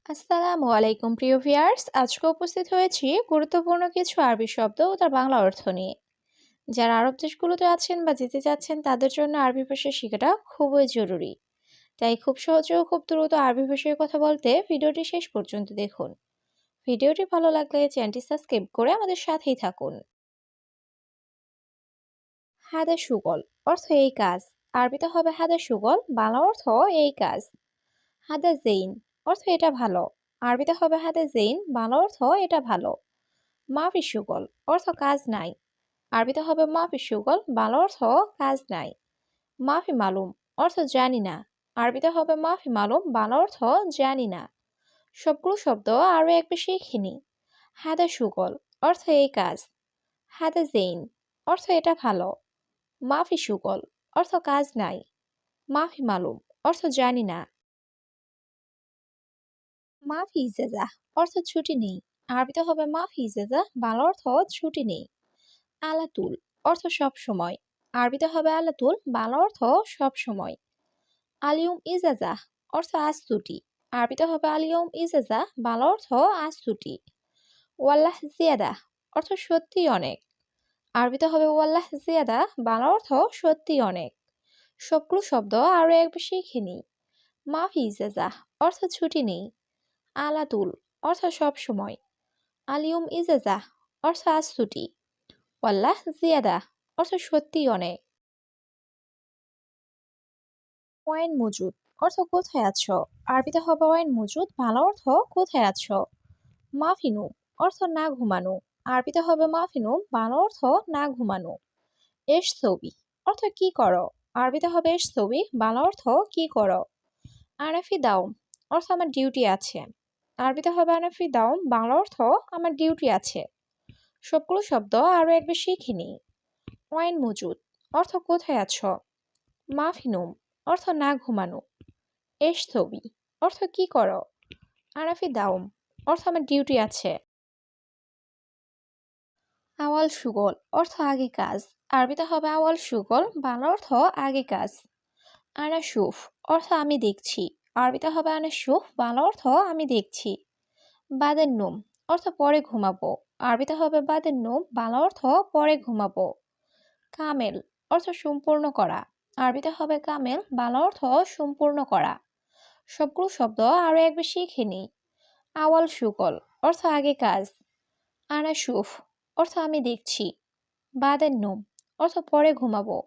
আসসালামু আলাইকুম প্রিয় ভিউয়ার্স, আজকে উপস্থিত হয়েছি গুরুত্বপূর্ণ কিছু আরবি শব্দ ও তার বাংলা অর্থ নিয়ে। যারা আরব দেশগুলোতে আছেন বা যেতে চাচ্ছেন তাদের জন্য আরবি ভাষা শেখাটা খুবই জরুরি। তাই খুব সহজে ও খুব দ্রুত আরবি ভাষায় কথা বলতে ভিডিওটি শেষ পর্যন্ত দেখুন। ভিডিওটি ভালো লাগলে চ্যানেলটি সাবস্ক্রাইব করে আমাদের সাথেই থাকুন। হাদা সুগল অর্থ এই কাজ। আরবিতে হবে হাদা সুগল, বাংলা অর্থ এই কাজ। হাদা জেইন অর্থ এটা ভালো। আরবিতে হবে হাদা জেইন, বাংলা অর্থ এটা ভালো। মাফি সুগল অর্থ কাজ নাই। আরবিতে হবে মাফি সুগল, বাংলা অর্থ কাজ নাই। মাফি মালুম অর্থ জানি না। আরবিতে হবে মাফি মালুম, বাংলা অর্থ জানি না। সবগুলো শব্দ আরো একবার শিখে নি। হাদা সুগল অর্থ এই কাজ। হাদা জেইন অর্থ এটা ভালো। মাফি সুগল অর্থ কাজ নাই। মাফি মালুম অর্থ জানি না। মাফি ইজাজা অর্থ ছুটি নেই। আরবিতে হবে মাফি ইজাজা, বাংলা অর্থ ছুটি নেই। আলাতুল অর্থ সব সময়। আরবিতে হবে আলাতুল, বাংলা অর্থ সব সময়। আলিয়ুম ইজাজা অর্থ আজ ছুটি। আরবিতে হবে আলিয়ুম ইজাজা, বাংলা অর্থ আজ ছুটি। ওয়াল্লাহ জিয়াদা অর্থ সত্যি অনেক। আরবিতে হবে ওয়াল্লাহ জিয়াদা, বাংলা অর্থ সত্যি অনেক। সবগুলো শব্দ আরো একবার শিখে নিই। মাফি ইজাজা অর্থ ছুটি নেই। আলাতুল অর্থ সব সময়। আলিয়ুম ইজাজা অর্থ আজ ছুটি। ওয়াল্লাহ জিয়াদা অর্থ সত্যি অনেক। ওয়াইন মজুদ অর্থ কোথায় আছো। আরবিতে হবে ওয়াইন মজুদ, বাংলা অর্থ কোথায় আছো। মাফিনু অর্থ না ঘুমানো। আরবিতে হবে মাফিনু, বাংলা অর্থ না ঘুমানো। এশ ছবি অর্থ কি করো। আরবিতে হবে এশ ছবি, বাংলা অর্থ কি করো। আনাফি দাওম অর্থ আমার ডিউটি আছে। আরবিতে হবে আনাফি দাওম, বাংলা অর্থ আমার ডিউটি আছে। সবগুলো শব্দ আরো একবার শিখে নিই। ওয়াইন মজুদ অর্থ কোথায় আছো। মাফিনুম অর্থ না ঘুমানো। এশ ছবি অর্থ কি করো। আরাফি দাওম অর্থ আমার ডিউটি আছে। আওয়াল সুগল অর্থ আগে কাজ। আরবিতে হবে আওয়াল সুগল, বাংলা অর্থ আগে কাজ। আনা সুফ অর্থ আমি দেখছি। আরবিতে হবে আনা সুফ, বাংলা অর্থ আমি দেখছি। বাদের নুম অর্থ পরে ঘুমাবো। আরবিতে হবে বাদের নুম, বাংলা অর্থ পরে ঘুমাবো। কামেল অর্থ সম্পূর্ণ করা। আরবিতে হবে কামেল, বাংলা অর্থ সম্পূর্ণ করা। সবগুলো শব্দ আরো একবার শিখে নিই। আওয়াল সুগল অর্থ আগে কাজ। আনা সুফ অর্থ আমি দেখছি। বাদের নোম অর্থ পরে ঘুমাবো।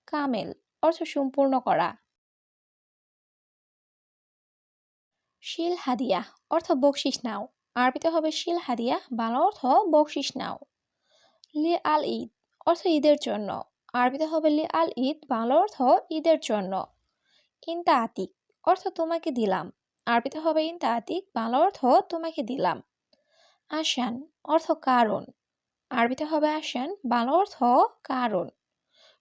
কামেল অর্থ সম্পূর্ণ করা। শিল হাদিয়া অর্থ বকশিস নাও। আরবিতে হবে শিল হাদিয়া, বাংলা অর্থ বকশিস নাও। লি আল ঈদ অর্থ ঈদের জন্য। আরবিতে হবে লি আল ঈদ, বাংলা অর্থ ঈদের জন্য। ইনতা আতিক অর্থ তোমাকে দিলাম। আরবিতে হবে ইনতা আতিক, বাংলা অর্থ তোমাকে দিলাম। আসান অর্থ কারণ। আরবিতে হবে আসান, বাংলা অর্থ কারণ।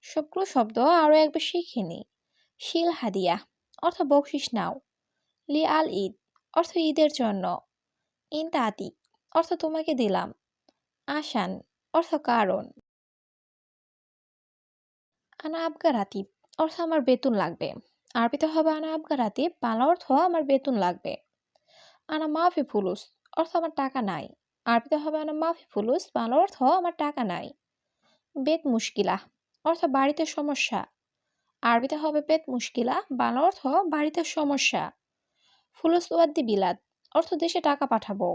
সবগুলো শব্দ আরো একবার শিখে নিই। শিল হাদিয়া অর্থ বকশিস নাও। লি আল ঈদ অর্থ ঈদের জন্য। ইনতা আতিক অর্থ তোমাকে দিলাম। আসান অর্থ কারণ। আনা আবগা রাতিব অর্থ আমার বেতন লাগবে। আরবিতে হবে আনা আবগা রাতিব, বাংলা অর্থ আমার বেতন লাগবে। আনা মাফি ফুলুস অর্থ আমার টাকা নাই। আরবিতে হবে আনা মাফি ফুলুস, বাংলা অর্থ আমার টাকা নাই। বেত মুশকিলা অর্থ বাড়িতে সমস্যা। আরবিতে হবে বেত মুশকিলা, বাংলা অর্থ বাড়িতে সমস্যা। ফুলুস ওয়াদ্দি বিলাদ অর্থ দেশে টাকা পাঠাবো।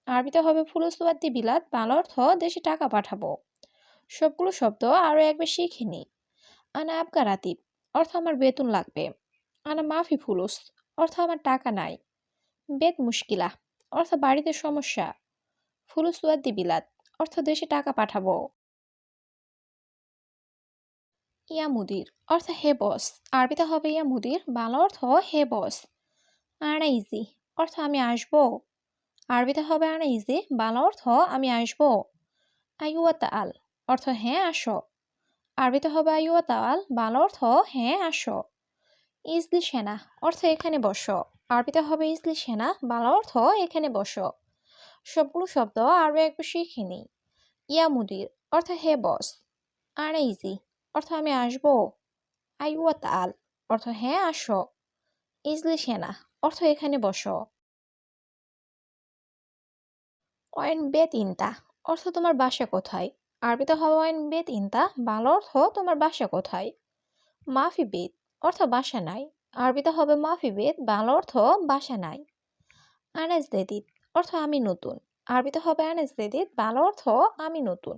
আরবিতে হবে ফুলুস ওয়াদ্দি বিলাদ, বাংলা অর্থ দেশে টাকা পাঠাবো। সবগুলো শব্দ আরো একবার শিখে নি। আনা আবগা রাতিব অর্থ আমার বেতন লাগবে। আনা মাফি ফুলুস অর্থ আমার টাকা নাই। বেত মুশকিলা অর্থ বাড়িতে সমস্যা। ফুলুস ওয়াদ্দি বিলাদ অর্থ দেশে টাকা পাঠাবো। ইয়া মুদির অর্থ হে বস। আরবিতে হবে ইয়া মুদির, বাংলা অর্থ হে বস। আনা ইজি অর্থ আমি আসবো। আরবিতে হবে আনা ইজি, বাংলা অর্থ আমি আসবো। আইওয়া তাল অর্থ হ্যাঁ আসো। আরবিতে হবে আইওয়া তাল, বাংলা অর্থ হ্যাঁ আসো। ইজলি সেনা অর্থ এখানে বসো। আরবিতে হবে ইজলি সেনা, বাংলা অর্থ এখানে বসো। সবগুলো শব্দ আরো একবার শিখে নিই। ইয়া মুদির অর্থ হে বস। আনা ইজি অর্থ আমি আসবো। আইওয়া তাল অর্থ হ্যাঁ আসো। ইজলি সেনা অর্থ এখানে বসো। ওয়েন বেত ইনতা অর্থ তোমার বাসা কোথায়? আরবিতে হবে ওয়েন বেত ইনতা, বাংলা অর্থ তোমার বাসা কোথায়? মাফি বেত অর্থ বাসা নাই। আরবিতে হবে মাফি বেত, বাংলা অর্থ বাসা নাই। আনেস দেদিত অর্থ আমি নতুন। আরবিতে হবে আনেস দেদিত, বাংলা অর্থ আমি নতুন।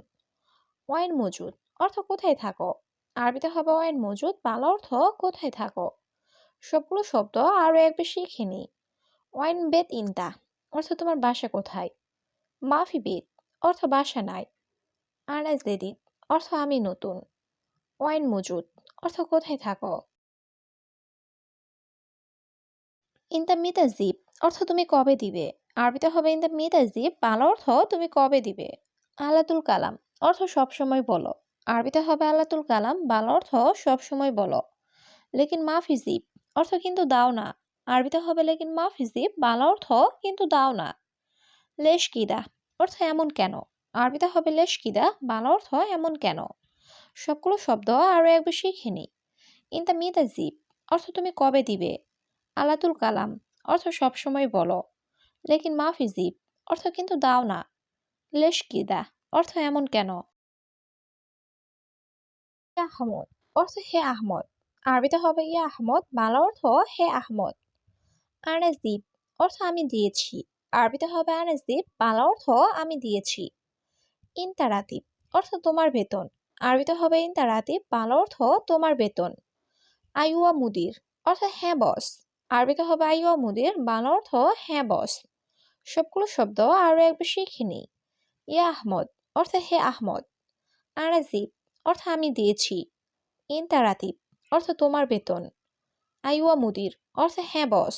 ওয়াইন মজুদ অর্থ কোথায় থাকো? আরবিতে হবে ওয়াইন মজুদ, বাংলা অর্থ কোথায় থাকো। সবগুলো শব্দ আরো একবার শিখে নিই। ওয়াইন বেত ইনতা অর্থ তোমার বাসা কোথায়? মাফি বেত অর্থ বাসা নাই। আনাজ দেদিত অর্থ আমি নতুন। ওয়াইন মজুদ অর্থ কোথায় থাকো। ইন দ্য মিতাজিব অর্থ তুমি কবে দিবে? আরবিতে হবে ইন দ্য মিতাজিব, বাংলা অর্থ তুমি কবে দিবে। আলাতুল কালাম অর্থ সবসময় বলো। আরবিতে হবে আলাতুল কালাম, বাংলা অর্থ সবসময় বলো। লেকিন মাফি জিব অর্থ কিন্তু দাও না। আরবিতে হবে লেকিন মাফি জিব, বাংলা অর্থ কিন্তু দাও না। লেশ কিদা অর্থ এমন কেন? আরবিতে হবে লেশ কিদা, বাংলা অর্থ এমন কেন। সবগুলো শব্দ আরো একবার শিখে নি। ইন দ্য মিতাজিব অর্থ তুমি কবে দিবে। আলাতুল কালাম অর্থ সবসময় বলো। লেকিন মাফি জিব অর্থ কিন্তু দাও না। লেশ কিদা অর্থ এমন কেন। ইয়া আহমদ অর্থ হে আহমদ। আরবিতে হবে ইয়া আহমদ, বাংলা অর্থ হে আহমদ। আনাসদীপ অর্থ আমি দিয়েছি। আরবিতে হবে আনাসদীপ, বাংলা অর্থ আমি দিয়েছি। ইনতারাতিব অর্থ তোমার বেতন। আরবিতে হবে ইনতারাতিব, বাংলা অর্থ তোমার বেতন। আইওয়া মুদির অর্থ হ্যাঁ বস। আরবিতে হবে আইওয়া মুদির, বাংলা অর্থ হ্যাঁ বস। সবগুলো শব্দ আরো একবার শিখে নিই। ইয়া আহমদ অর্থ হে আহমদ। আনাজিব অর্থ আমি দিয়েছি। ইনতারাতিব অর্থ তোমার বেতন। আইওয়া মুদির অর্থ হ্যাঁ বস।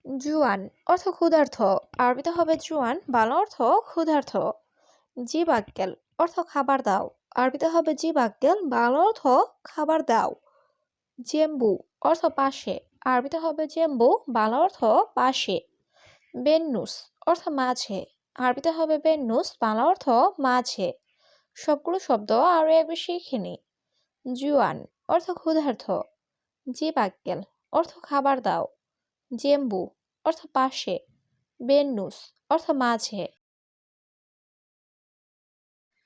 জুয়ান অর্থ ক্ষুধার্ত। আরবিতে হবে জুয়ান, বাংলা অর্থ ক্ষুধার্ত। জি বাক্কেল অর্থ খাবার দাও। আরবিতে হবে জি বাক্কেল, বাংলা অর্থ খাবার দাও। জেম্বু অর্থ পাশে। আরবিতে হবে জেম্বু, বাংলা অর্থ পাশে। বেন্নুস অর্থ মাঝে। আরবিতে হবে বেন্নুস, বাংলা অর্থ মাঝে। সবগুলো শব্দ আরো একবার শিখে নি। জুয়ান অর্থ ক্ষুধার্ত। জি বাক্কেল অর্থ খাবার দাও। জেম্বু অর্থ পাশে। বেন্নুস অর্থ মাঝে।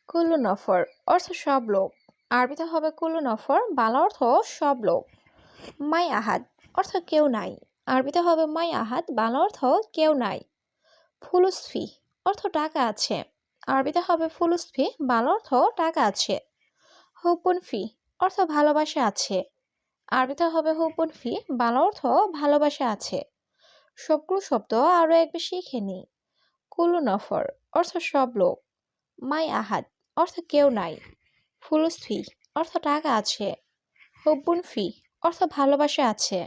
কুল্লু নফর অর্থ সব লোক। আরবিতে হবে কুল্লু নফর, বাংলা অর্থ সব লোক। মাই আহাদ অর্থ কেউ নাই। আরবিতে হবে মাই আহাদ, বাংলা অর্থ কেউ নাই। ফুলুসফি অর্থ টাকা আছে। আরবিতে হবে ফুলুসফি, বাংলা অর্থ টাকা আছে। হুপুন ফি অর্থ ভালোবাসা আছে। আরবিতে হবে হুপুন ফি, বাংলা অর্থ ভালোবাসা আছে। সবগুলো শব্দ আরো একবার শিখে নি। কুল্লু নফর অর্থ সব লোক। মাই আহাদ অর্থ কেউ নাই। ফুলুসফি অর্থ টাকা আছে। হুব্বুন ফি অর্থ ভালোবাসা আছে।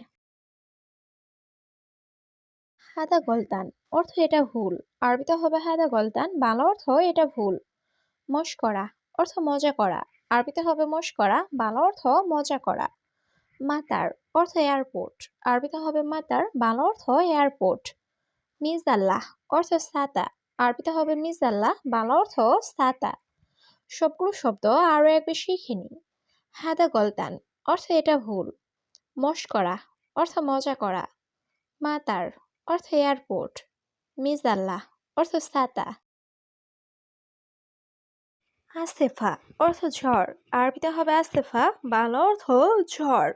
হাদা গলতান অর্থ এটা ভুল। আরবিতে হবে হাদা গলতান, বাংলা অর্থ এটা ভুল। মশকরা অর্থ মজা করা। আরবিতে হবে মশকরা, বাংলা অর্থ মজা করা। মাতার অর্থ এয়ারপোর্ট। আরবিতে হবে মাতার, বাংলা অর্থ এয়ারপোর্ট। মিজাল্লাহ অর্থ ছাতা। আরবিতে হবে মিজাল্লাহ, বাংলা অর্থ ছাতা। সবগুলো শব্দ আরো একবার শিখে নি। হাদা গলতান অর্থ এটা ভুল। মশকরা অর্থ মজা করা। মাতার অর্থ এয়ারপোর্ট। মিজাল্লাহ অর্থ ছাতা। আসেফা অর্থ ঝড়। আরবিতে হবে আসেফা, বাংলা অর্থ ঝড়।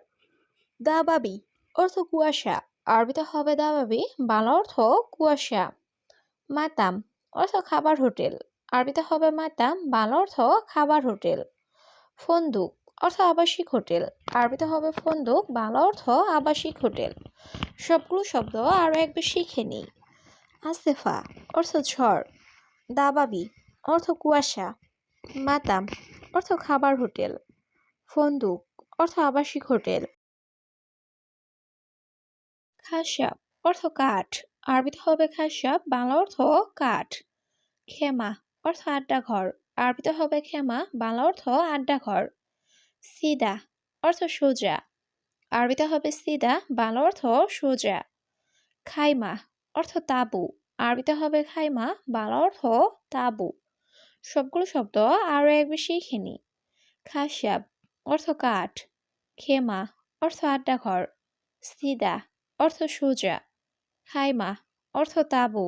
দাবাবি অর্থ কুয়াশা। আরবিতে হবে দাবাবি, বাংলা অর্থ কুয়াশা। মাতাম অর্থ খাবার হোটেল। আরবিতে হবে মাতাম, বাংলা অর্থ খাবার হোটেল। ফন্দুক অর্থ আবাসিক হোটেল। আরবিতে হবে ফন্দুক, বাংলা অর্থ আবাসিক হোটেল। সবগুলো শব্দ আরো একবার শিখে নিই। আসেফা অর্থ ঝড়। দাবাবি অর্থ কুয়াশা। মাতাম অর্থ খাবার হোটেল। ফন্দুক অর্থ আবাসিক হোটেল। খাসাব অর্থ কাঠ। আরবিতে হবে খাসাব, বাংলা অর্থ কাঠ। খেমা অর্থ আড্ডা ঘর। আরবিতে হবে খেমা, বাংলা অর্থ আড্ডা ঘর। সিদা অর্থ সোজা। আরবিতে হবে সিদা, বাংলা অর্থ সোজা। খাইমা অর্থ তাঁবু। আরবিতে হবে খাইমা, বাংলা অর্থ তাঁবু। সবগুলো শব্দ আরো একবার শিখে নি। খাসাব অর্থ কাঠ। খেমা অর্থ আড্ডা ঘর। সিদা অর্থ সোজা। খাইমা অর্থ তাঁবু।